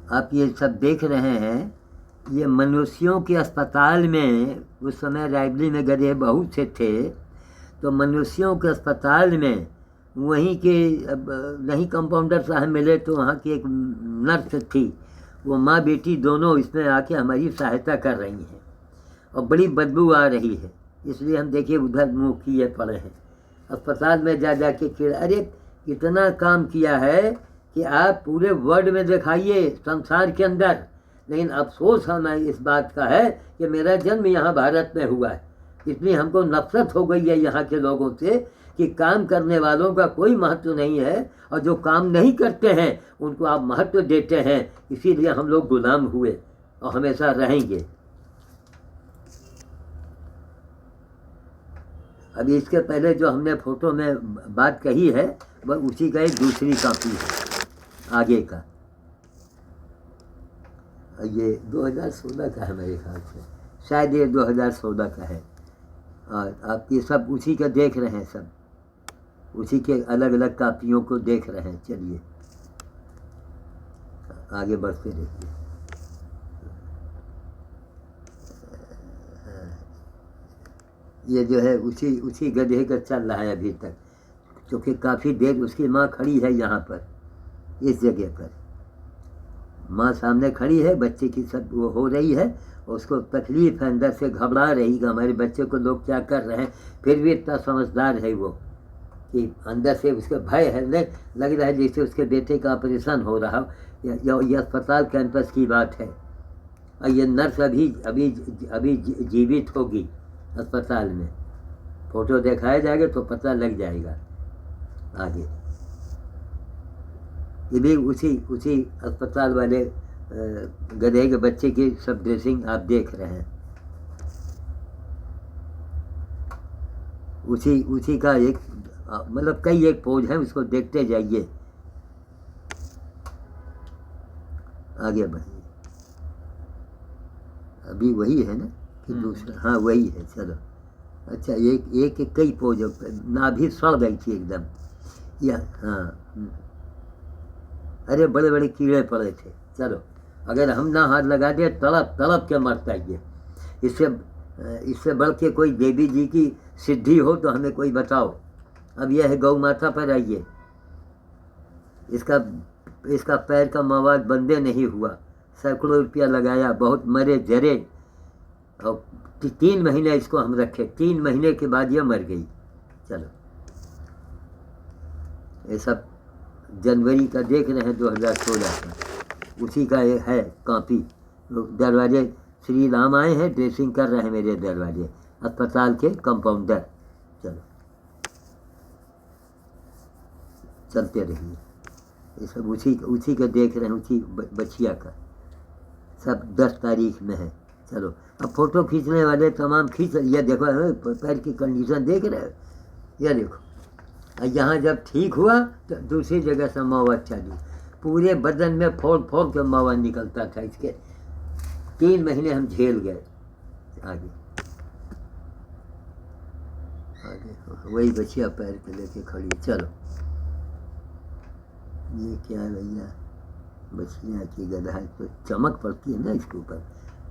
आप ये सब देख रहे हैं, ये मनुष्यों के अस्पताल में उस समय रायबरेली में गधे बहुत से थे, तो मनुष्यों के अस्पताल में वहीं के नहीं कंपाउंडर साहब मिले तो वहाँ की एक नर्स थी, वो माँ बेटी दोनों इसमें आके हमारी सहायता कर रही हैं और बड़ी बदबू आ रही है, इसलिए हम देखिए उधर मुँह किए पड़े हैं। अस्पताल में जा जा के अरे इतना काम किया है कि आप पूरे वर्ल्ड में दिखाइए संसार के अंदर, लेकिन अफसोस हमें इस बात का है कि मेरा जन्म यहाँ भारत में हुआ है, इसलिए हमको नफरत हो गई है यहाँ के लोगों से कि काम करने वालों का कोई महत्व नहीं है और जो काम नहीं करते हैं उनको आप महत्व देते हैं, इसीलिए हम लोग गुलाम हुए और हमेशा रहेंगे। अभी इसके पहले जो हमने फोटो में बात कही है वह उसी का एक दूसरी कॉपी है आगे का, ये 2016 का है मेरे ख्याल से, शायद ये 2016 का है। और आप ये सब उसी का देख रहे हैं, सब उसी के अलग अलग कापियों को देख रहे हैं। चलिए आगे बढ़ते रहिए। ये जो है उसी गधे का चल रहा है अभी तक, क्योंकि काफ़ी देर उसकी माँ खड़ी है यहाँ पर, इस जगह पर माँ सामने खड़ी है, बच्चे की सब वो हो रही है, उसको तकलीफ है, अंदर से घबरा रही कि हमारे बच्चे को लोग क्या कर रहे हैं, फिर भी इतना समझदार है वो कि अंदर से उसके भय है, लग रहा है जैसे उसके बेटे का ऑपरेशन हो रहा हो, यह अस्पताल कैंपस की बात है। और ये नर्स अभी अभी अभी जीवित होगी अस्पताल में, फोटो दिखाया जाएगा तो पता लग जाएगा आगे। ये भी उसी अस्पताल वाले गधे के बच्चे की सब ड्रेसिंग आप देख रहे हैं, उसी का एक मतलब कई एक पोज है, उसको देखते जाइए। आगे बढ़िए, अभी वही है ना कि दूसरा? हाँ वही है, चलो अच्छा। एक कई पोज, नाभि सड़ गई थी एकदम, या हाँ, अरे बड़े बड़े कीड़े पड़े थे। चलो अगर हम ना हाथ लगा दिए तड़प के मरता ये। इससे बढ़ के कोई देवी जी की सिद्धि हो तो हमें कोई बताओ। अब यह है गौ माता पर आइए, इसका पैर का मवाद बंदे नहीं हुआ, सैकड़ों रुपया लगाया, बहुत मरे जरे, और 3 महीने इसको हम रखे, 3 महीने के बाद यह मर गई। चलो ये सब जनवरी का देख रहे हैं 2016 का, उसी का ये है कॉपी। दरवाजे श्री राम आए हैं, ड्रेसिंग कर रहे हैं मेरे दरवाजे, अस्पताल के कंपाउंडर। चलो चलते रहिए, ये सब उसी का देख रहे हैं, उसी बचिया का, सब 10 तारीख में है। चलो अब फोटो खींचने वाले तमाम खींच, यह देखो पैर की कंडीशन देख रहे हो, यह देखो। यहाँ जब ठीक हुआ तो दूसरी जगह से मौत चालू, पूरे बदन में फोड़ के मौत निकलता था इसके। 3 महीने हम झेल गए। आगे वही बचिया पैर पे लेके खड़ी। चलो ये क्या है भैया, बचिया की गधा तो चमक पड़ती है ना इसके ऊपर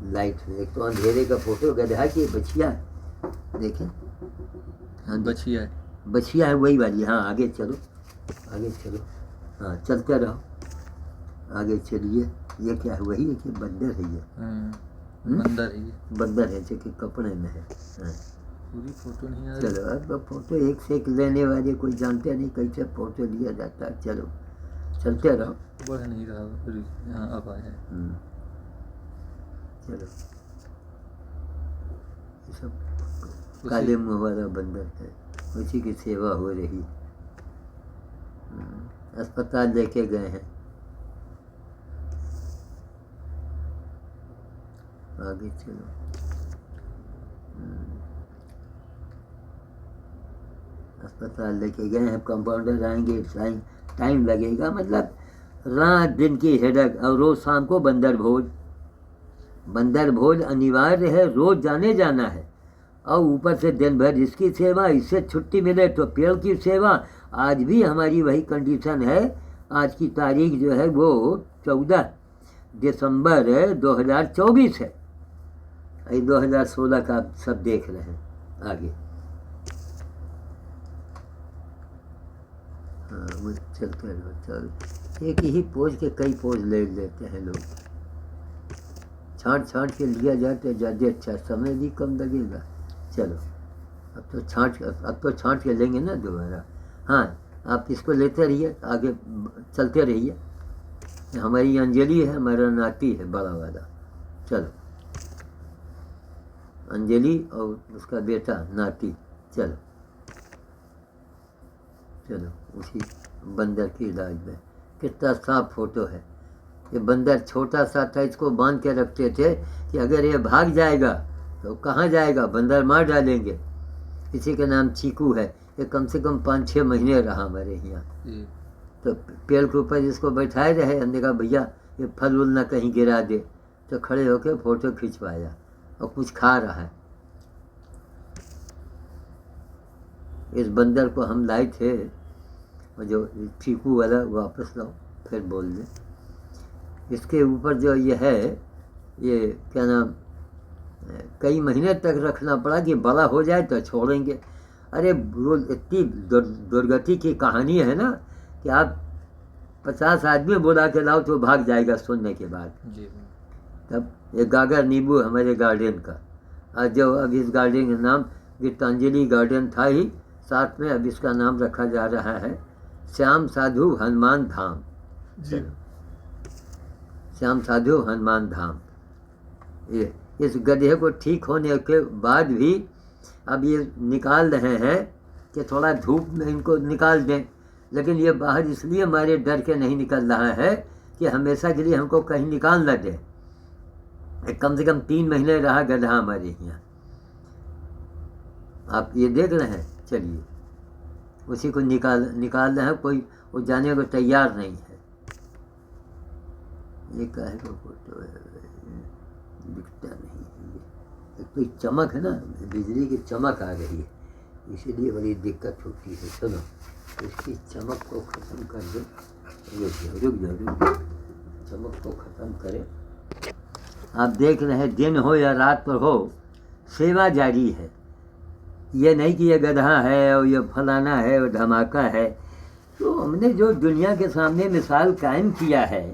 लाइट में। एक तो अंधेरे का फोटो, गधा की बचिया देखें, हाँ बचिया है वही वाली। हाँ आगे चलो, हाँ चलते रहो, आगे चलिए। ये क्या है, वही है कि बंदर है ये? बंदर है जो कि कपड़े में है। हाँ पूरी फोटो नहीं आ रही। चलो अब फोटो एक से एक लेने वाले कोई जानते नहीं कैसे फोटो लिया जाता है। चलो चलते रहो, बढ़ नहीं रहा, फिर यहाँ अब आए हैं। चलो ये सब काले मुँह वाला बंदर है, उसी की सेवा हो रही। अस्पताल लेके गए हैं, आगे चलो। अस्पताल लेके गए हैं, कंपाउंडर आएंगे, टाइम लगेगा, मतलब रात दिन की हेडक। और रोज शाम को बंदर भोज अनिवार्य है, रोज जाना है। और ऊपर से दिन भर इसकी सेवा, इससे छुट्टी मिले तो पेड़ की सेवा। आज भी हमारी वही कंडीशन है। आज की तारीख जो है वो 14, दिसंबर 2024 है, ये 2016 का आप सब देख रहे हैं आगे। हाँ वो चलते रहो, चल एक ही पोज के कई पोज ले लेते हैं लोग, छांट छांट के लिया जाए तो ज़्यादा अच्छा, समय भी कम लगेगा। चलो अब तो छांट के लेंगे ना दोबारा। हाँ आप इसको लेते रहिए, आगे चलते रहिए। हमारी अंजलि है, हमारा नाती है बड़ा वाला। चलो अंजलि और उसका बेटा नाती। चलो चलो उसी बंदर की इलाज में कितना साफ फोटो है। ये बंदर छोटा सा था, इसको बांध के रखते थे कि अगर ये भाग जाएगा तो कहाँ जाएगा, बंदर मार डालेंगे। इसी का नाम चीकू है। ये कम से कम 5-6 महीने रहा हमारे यहाँ। तो पेड़ के ऊपर इसको बैठाए रहे, हमने कहा भैया ये फल उल ना कहीं गिरा दे, तो खड़े होकर फोटो खिंचवाया और कुछ खा रहा है। इस बंदर को हम लाए थे, और जो चीकू वाला वापस लाओ फिर बोल दे। इसके ऊपर जो ये है, ये क्या नाम, कई महीने तक रखना पड़ा कि बड़ा हो जाए तो छोड़ेंगे। अरे वो इतनी दुर्गति की कहानी है ना कि आप 50 आदमी बुला के लाओ तो भाग जाएगा सुनने के बाद। तब ये गागर नींबू हमारे गार्डन का, आज जो अब इस गार्डन का नाम गीतांजलि गार्डन था ही, साथ में अब इसका नाम रखा जा रहा है श्याम साधु हनुमान धाम। श्याम साधु हनुमान धाम। ये इस गड्ढे को ठीक होने के बाद भी अब ये निकाल रहे हैं कि थोड़ा धूप में इनको निकाल दें, लेकिन ये बाहर इसलिए हमारे डर के नहीं निकल रहा है कि हमेशा के लिए हमको कहीं निकाल न दे। कम से कम 3 महीने रहा गड्ढा हमारे यहाँ, आप ये देख रहे हैं। चलिए उसी को निकाल रहे हैं, कोई वो जाने को तैयार नहीं है। ये काहे को फोटो है, दिखता नहीं है। ये एक तो चमक है ना, बिजली की चमक आ रही है, इसीलिए बड़ी दिक्कत होती है। सुनो इसकी चमक को ख़त्म कर दो, रुक जाओ, चमक को ख़त्म करें। आप देख रहे हैं दिन हो या रात पर हो, सेवा जारी है। ये नहीं कि ये गधा है और ये फलाना है और धमाका है। तो हमने जो दुनिया के सामने मिसाल कायम किया है,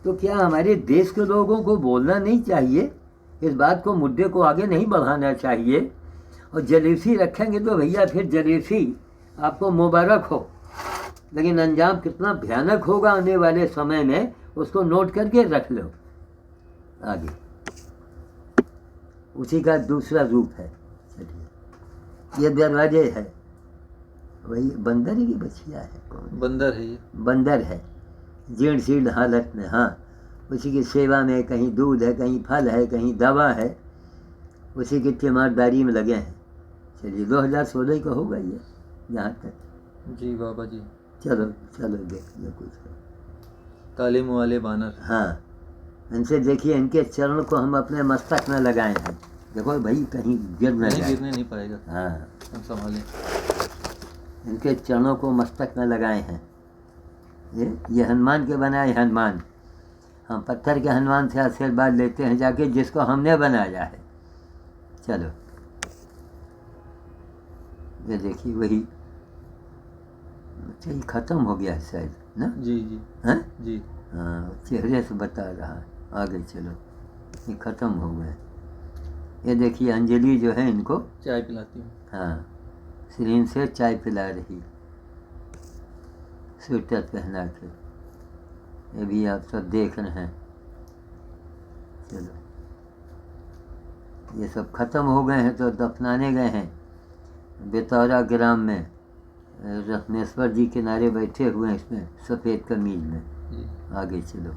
तो क्या हमारे देश के लोगों को बोलना नहीं चाहिए, इस बात को, मुद्दे को आगे नहीं बढ़ाना चाहिए? और जलेसी रखेंगे तो भैया फिर जलेसी आपको मुबारक हो, लेकिन अंजाम कितना भयानक होगा आने वाले समय में, उसको नोट करके रख लो। आगे उसी का दूसरा रूप है। ये दरवाजे है, वही बंदर ही की बछिया है, कौन बंदर है ये? बंदर है, जीर्ण शीर्ण हालत में। हाँ उसी की सेवा में, कहीं दूध है, कहीं फल है, कहीं दवा है, उसी की तीमारदारी में लगे हैं। चलिए 2016 का होगा ये यहाँ तक। जी बाबा जी। चलो चलो देख लो कुछ। काले मुँह वाले बानर। हाँ इनसे देखिए, इनके चरण को हम अपने मस्तक में लगाए हैं। देखो भाई कहीं गिर न जाए, गिरने नहीं पाएगा। हाँ हम संभालें। इनके चरणों को मस्तक में लगाए हैं। ये हनुमान के बनाए हनुमान। हम पत्थर के हनुमान से आशीर्वाद लेते हैं जाके, जिसको हमने बनाया है। चलो ये देखिए वही, अच्छा ये ख़त्म हो गया है शायद ना? जी जी। हाँ जी हाँ, चेहरे से बता रहा है। आगे चलो, ये ख़त्म हो गया। ये देखिए अंजलि जो है इनको चाय पिलाती हूँ। हाँ सीरीन से चाय पिला रही, स्वेटर पहना के। ये भी आप सब देख रहे हैं। चलो ये सब ख़त्म हो गए हैं तो दफनाने गए हैं बेतौरा ग्राम में। रत्नेश्वर जी किनारे बैठे हुए हैं इसमें सफ़ेद कमीज में। आगे चलो,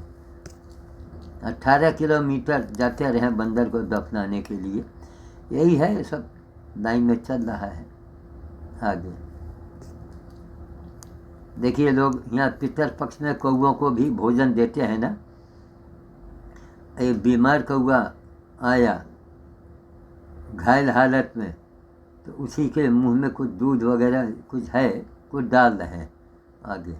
18 किलोमीटर जाते रहे बंदर को दफनाने के लिए। यही है सब लाइन में चल रहा है। आगे देखिए लोग यहाँ पितर पक्ष में कौओं को भी भोजन देते हैं ना। एक बीमार कौआ आया घायल हालत में, तो उसी के मुंह में कुछ दूध वगैरह कुछ है, कुछ डाल रहे हैं। आगे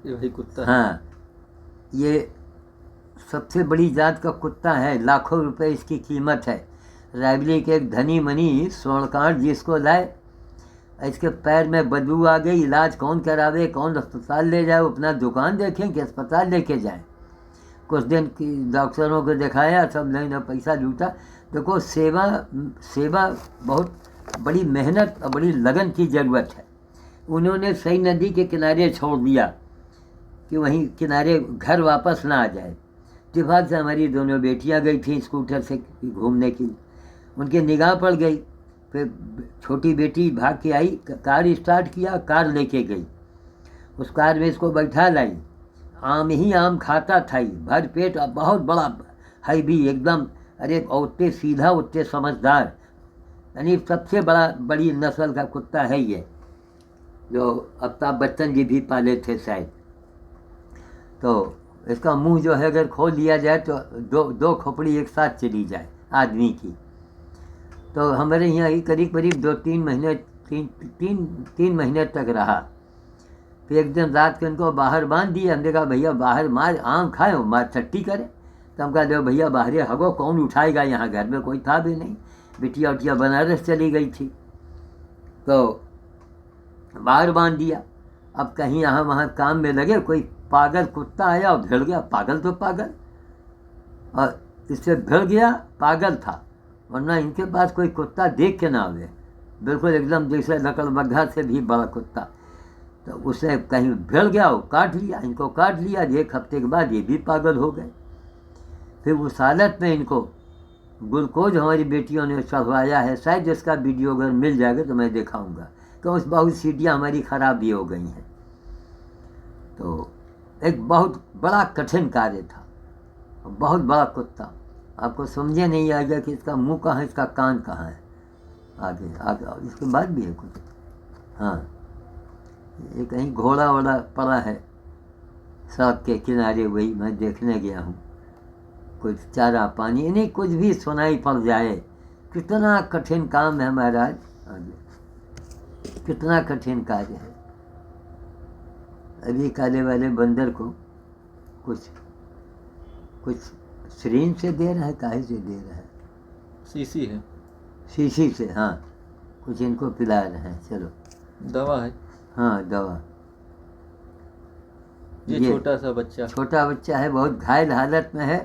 ये वही कुत्ता है। हाँ, ये सबसे बड़ी जात का कुत्ता है, लाखों रुपए इसकी कीमत है। रायबरेली के एक धनी मनी स्वर्णकांड जिसको लाए, इसके पैर में बदबू आ गई, इलाज कौन करावे, कौन अस्पताल ले जाए, वो अपना दुकान देखें कि अस्पताल लेके जाए। कुछ दिन की डॉक्टरों को दिखाया, सब नहीं ना पैसा लूटा। देखो, सेवा सेवा बहुत बड़ी मेहनत और बड़ी लगन की ज़रूरत है। उन्होंने सही नदी के किनारे छोड़ दिया कि वहीं किनारे घर वापस ना आ जाए। इत्तेफाक से हमारी दोनों बेटियां गई थी स्कूटर से घूमने की, उनकी निगाह पड़ गई। फिर छोटी बेटी भाग के आई, कार स्टार्ट किया, कार लेके गई। उस कार में इसको बैठा लाई, आम ही आम खाता था, भर पेट, बहुत बड़ा है भी एकदम। अरे उतने सीधा, उतने समझदार, यानी सबसे बड़ी नस्ल का कुत्ता है ये, जो अमिताभ बच्चन जी भी पाले थे शायद। तो इसका मुंह जो है अगर खोल लिया जाए तो दो खोपड़ी एक साथ चली जाए आदमी की। तो हमारे यहाँ ही करीब 2-3 महीने 3 महीने तक रहा। फिर एक दिन रात को इनको बाहर बांध दिया। हमने कहा भैया बाहर मार आम खाए, मार चट्टी करे। तो हम कहा दो भैया बाहर हगो, कौन उठाएगा, यहाँ घर में कोई था भी नहीं। बिटिया उटिया बनारस चली गई थी, तो बाहर बांध दिया। अब कहीं यहाँ वहाँ काम में लगे, कोई पागल कुत्ता आया और भिड़ गया। पागल तो पागल, और इससे भिड़ गया, पागल था, वरना इनके पास कोई कुत्ता देख के ना आवे, बिल्कुल एकदम जैसे लकड़बग्घा से भी बड़ा कुत्ता। तो उसने कहीं भिड़ गया, वो काट लिया, इनको काट लिया। 1 हफ्ते के बाद ये भी पागल हो गए। फिर उस हालत में इनको ग्लूकोज हमारी बेटियों ने चढ़वाया है, शायद इसका वीडियो अगर मिल जाएगा तो मैं दिखाऊंगा। तो उस बहुत सीटियाँ हमारी ख़राब भी हो गई हैं। तो एक बहुत बड़ा कठिन कार्य था, बहुत बड़ा कुत्ता। आपको समझे नहीं आएगा कि इसका मुंह कहाँ है, इसका कान कहाँ है। आगे आगे इसके बाद भी है कुछ। हाँ, ये कहीं घोड़ा वोड़ा पड़ा है सड़क के किनारे, वही मैं देखने गया हूँ। कुछ चारा पानी नहीं, कुछ भी सुनाई पड़ जाए। कितना कठिन काम है महाराज, आगे कितना कठिन कार्य है। अभी काले वाले बंदर को कुछ सिरिंज से दे रहा है, काहे से दे रहा है, शीशी है, शीशी से। हाँ, कुछ इनको पिला रहे हैं। चलो, दवा है। हाँ, दवा। ये छोटा सा बच्चा, छोटा बच्चा है, बहुत घायल हालत में है।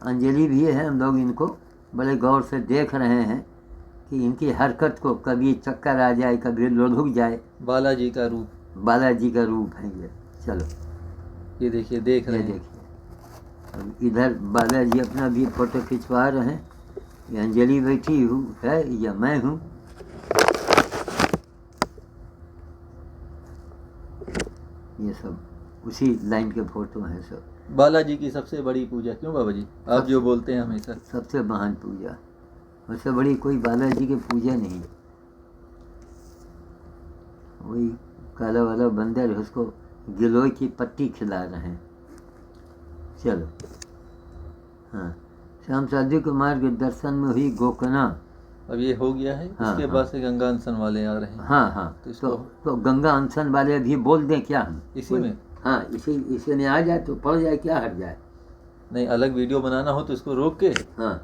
अंजलि भी है, हम लोग इनको बड़े गौर से देख रहे हैं कि इनकी हरकत को कभी चक्कर आ जाए, कभी लुढ़क जाए। बालाजी का रूप, बालाजी का रूप है ये। चलो, ये देखिए, देख रहे हैं। देखिए, अब इधर बालाजी अपना भी फोटो खिंचवा रहे हैं। ये अंजलि बैठी हूँ है, या मैं हूँ। ये सब उसी लाइन के फोटो हैं सब। बालाजी की सबसे बड़ी पूजा क्यों बाबा जी, आप जो बोलते हैं हमेशा? सबसे महान पूजा, उससे बड़ी कोई बालाजी की पूजा नहीं। वही काला वाला बंदर, उसको गिलोय की पट्टी खिला रहे हैं। चलो, हाँ, श्याम साधु कुमार के दर्शन में हुई गोकना। अब ये हो गया है। हाँ, उसके बाद से गंगा अनशन वाले आ रहे हैं। हाँ हाँ, तो गंगा अनशन वाले भी बोल दें क्या हम इसी में? हाँ, इसी में आ जाए तो पड़ जाए, क्या हट जाए। नहीं, अलग वीडियो बनाना हो तो इसको रोक के हाँ,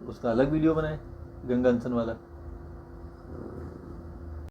उसका अलग वीडियो बनाए, गंगा अनशन वाला।